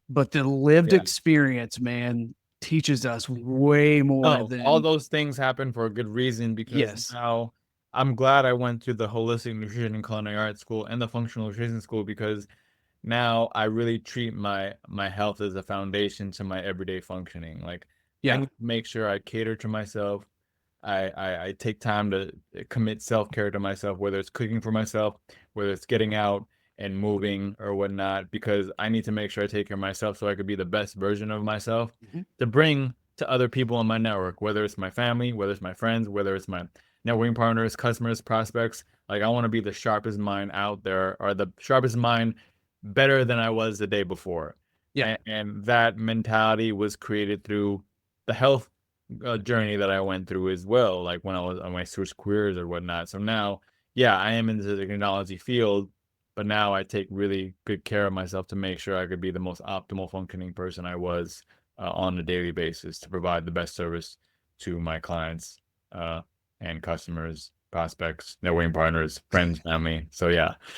but the lived Yeah. experience, man, teaches us way more No, all than those things happen for a good reason because yes. now I'm glad I went to the holistic nutrition and culinary arts school and the functional nutrition school because now I really treat my health as a foundation to my everyday functioning. Like I Yeah. need to make sure I cater to myself. I take time to commit self-care to myself, whether it's cooking for myself, whether it's getting out and moving or whatnot, because I need to make sure I take care of myself so I could be the best version of myself to bring to other people in my network, whether it's my family, whether it's my friends, whether it's my networking partners, customers, prospects. Like I want to be the sharpest mind out there, or the sharpest mind better than I was the day before. Yeah. And that mentality was created through the health journey that I went through as well, like when I was on my switch careers or whatnot. So now, yeah, I am into the technology field, but now I take really good care of myself to make sure I could be the most optimal functioning person I was on a daily basis to provide the best service to my clients and customers, prospects, networking partners, friends, family. So yeah,